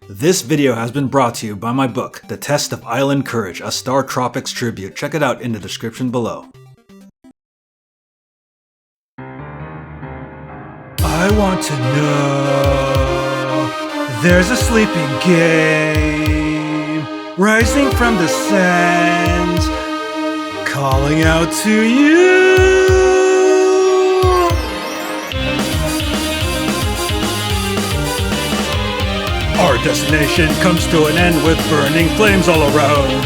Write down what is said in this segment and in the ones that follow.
This video has been brought to you by my book, The Test of Island Courage, a Star Tropics tribute. Check it out in the description below. I want to know. There's a sleeping game rising from the sands, calling out to you. Our destination comes to an end with burning flames all around.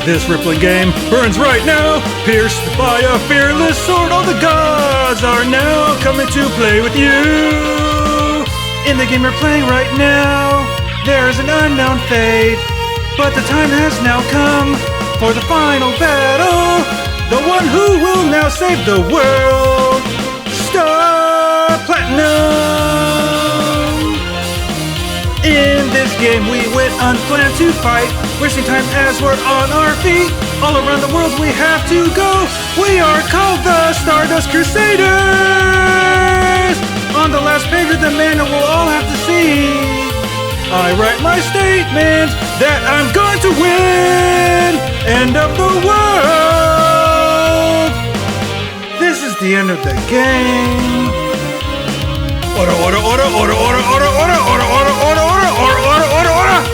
This rippling game burns right now, pierced by a fearless sword. All the gods are now coming to play with you. In the game we're playing right now, there's an unknown fate, but the time has now come for the final battle. The one who will now save the world, Star Platinum. In this game we went unplanned to fight, wasting time as we're on our feet. All around the world we have to go. We are called the Stardust Crusaders. On the last page of the manual we'll all have to see, I write my statement that I'm going to win. End of the world. This is the end of the game. Order, order, order, order, order, order, order, order, order, order, order, order, order, order, order,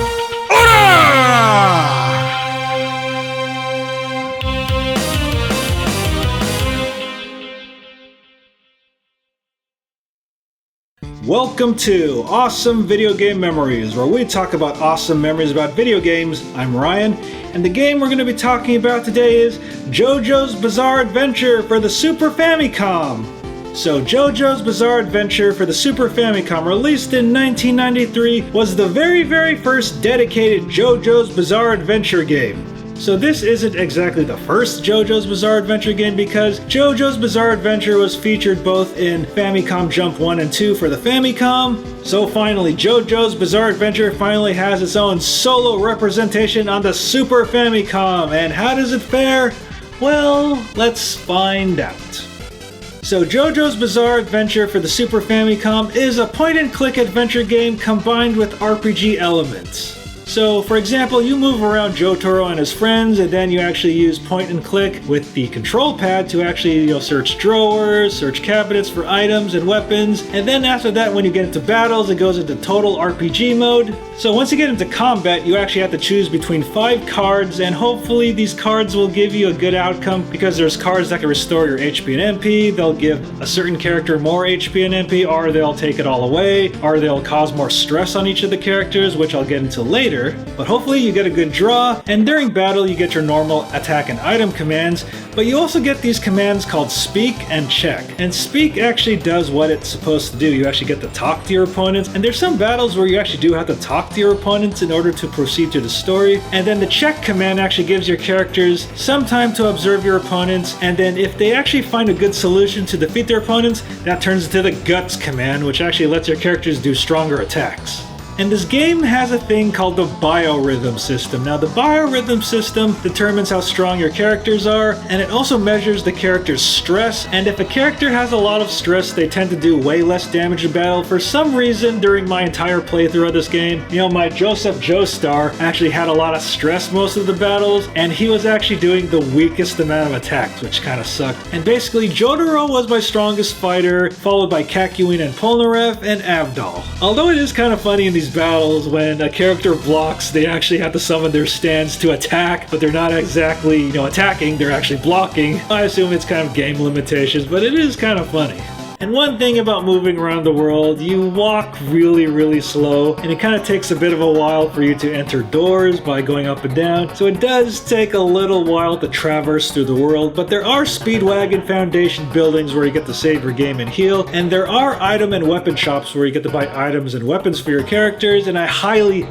Welcome to Awesome Video Game Memories, where we talk about awesome memories about video games. I'm Ryan, and the game we're going to be talking about today is JoJo's Bizarre Adventure for the Super Famicom. So JoJo's Bizarre Adventure for the Super Famicom, released in 1993, was the very first dedicated JoJo's Bizarre Adventure game. So this isn't exactly the first JoJo's Bizarre Adventure game, because JoJo's Bizarre Adventure was featured both in Famicom Jump 1 and 2 for the Famicom. So finally, JoJo's Bizarre Adventure finally has its own solo representation on the Super Famicom. And how does it fare? Well, let's find out. So JoJo's Bizarre Adventure for the Super Famicom is a point-and-click adventure game combined with RPG elements. So, for example, you move around Jotaro and his friends, and then you actually use point-and-click with the control pad to actually, search drawers, search cabinets for items and weapons, and then after that, when you get into battles, it goes into total RPG mode. So once you get into combat, you actually have to choose between 5 cards, and hopefully these cards will give you a good outcome, because there's cards that can restore your HP and MP, they'll give a certain character more HP and MP, or they'll take it all away, or they'll cause more stress on each of the characters, which I'll get into later. But hopefully you get a good draw, and during battle you get your normal attack and item commands, but you also get these commands called Speak and Check. And Speak actually does what it's supposed to do. You actually get to talk to your opponents, and there's some battles where you actually do have to talk to your opponents in order to proceed to the story. And then the Check command actually gives your characters some time to observe your opponents, and then if they actually find a good solution to defeat their opponents, that turns into the Guts command, which actually lets your characters do stronger attacks. And this game has a thing called the biorhythm system. Now, the biorhythm system determines how strong your characters are, and it also measures the character's stress. And if a character has a lot of stress, they tend to do way less damage in battle. For some reason, during my entire playthrough of this game, my Joseph Joestar actually had a lot of stress most of the battles, and he was actually doing the weakest amount of attacks, which kind of sucked. And basically, Jotaro was my strongest fighter, followed by Kakyoin and Polnareff and Avdol. Although it is kind of funny in these battles, when a character blocks, they actually have to summon their stands to attack, but they're not exactly, attacking, they're actually blocking. I assume it's kind of game limitations, but it is kind of funny. And one thing about moving around the world, you walk really slow, and it kind of takes a bit of a while for you to enter doors by going up and down, so it does take a little while to traverse through the world, but there are Speedwagon Foundation buildings where you get to save your game and heal, and there are item and weapon shops where you get to buy items and weapons for your characters, and I highly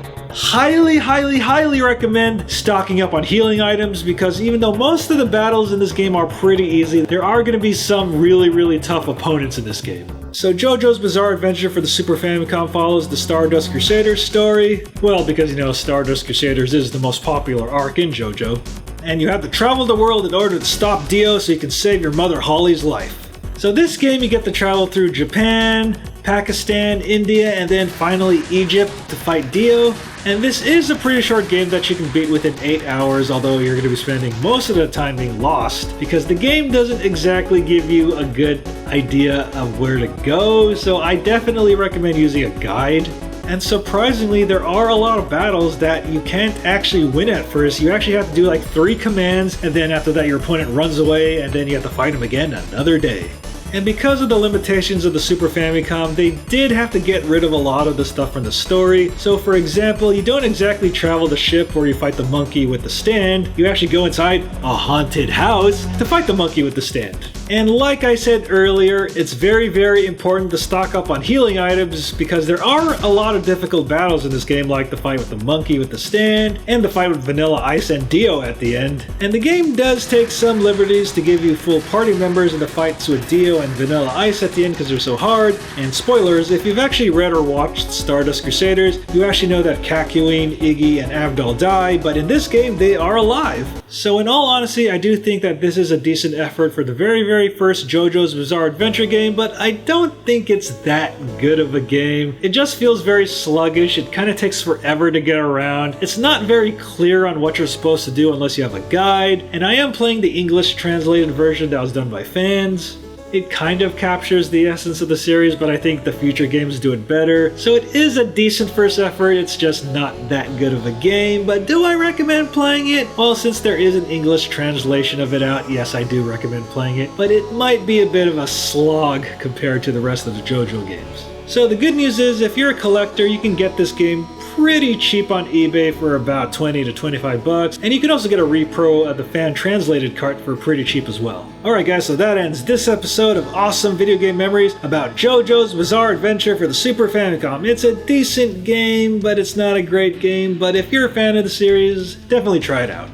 recommend stocking up on healing items, because even though most of the battles in this game are pretty easy, there are going to be some really tough opponents in this game. So JoJo's Bizarre Adventure for the Super Famicom follows the Stardust Crusaders story. Well, because Stardust Crusaders is the most popular arc in JoJo. And you have to travel the world in order to stop Dio so you can save your mother Holly's life. So this game you get to travel through Japan, Pakistan, India, and then finally Egypt to fight Dio. And this is a pretty short game that you can beat within 8 hours, although you're going to be spending most of the time being lost, because the game doesn't exactly give you a good idea of where to go, so I definitely recommend using a guide. And surprisingly, there are a lot of battles that you can't actually win at first. You actually have to do like 3 commands, and then after that your opponent runs away, and then you have to fight him again another day. And because of the limitations of the Super Famicom, they did have to get rid of a lot of the stuff from the story. So for example, you don't exactly travel the ship where you fight the monkey with the stand. You actually go inside a haunted house to fight the monkey with the stand. And like I said earlier, it's very, very important to stock up on healing items because there are a lot of difficult battles in this game, like the fight with the monkey with the stand and the fight with Vanilla Ice and Dio at the end. And the game does take some liberties to give you full party members in the fights with Dio and Vanilla Ice at the end because they're so hard. And spoilers, if you've actually read or watched Stardust Crusaders, you actually know that Kakyoin, Iggy, and Abdul die, but in this game they are alive. So in all honesty, I do think that this is a decent effort for the very, very first JoJo's Bizarre Adventure game, but I don't think it's that good of a game. It just feels very sluggish, it kind of takes forever to get around. It's not very clear on what you're supposed to do unless you have a guide, and I am playing the English translated version that was done by fans. It kind of captures the essence of the series, but I think the future games do it better. So it is a decent first effort, it's just not that good of a game. But do I recommend playing it? Well, since there is an English translation of it out, yes, I do recommend playing it. But it might be a bit of a slog compared to the rest of the JoJo games. So the good news is, if you're a collector, you can get this game pretty cheap on eBay for about 20 to 25 bucks, and you can also get a repro of the fan translated cart for pretty cheap as well. Alright guys, so that ends this episode of Awesome Video Game Memories about JoJo's Bizarre Adventure for the Super Famicom. It's a decent game, but it's not a great game, but if you're a fan of the series, definitely try it out.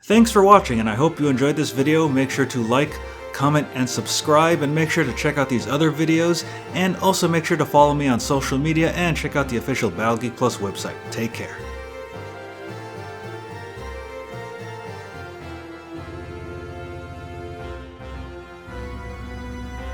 Thanks for watching, and I hope you enjoyed this video. Make sure to like, comment, and subscribe, and make sure to check out these other videos, and also make sure to follow me on social media and check out the official Battle Geek Plus website. Take care.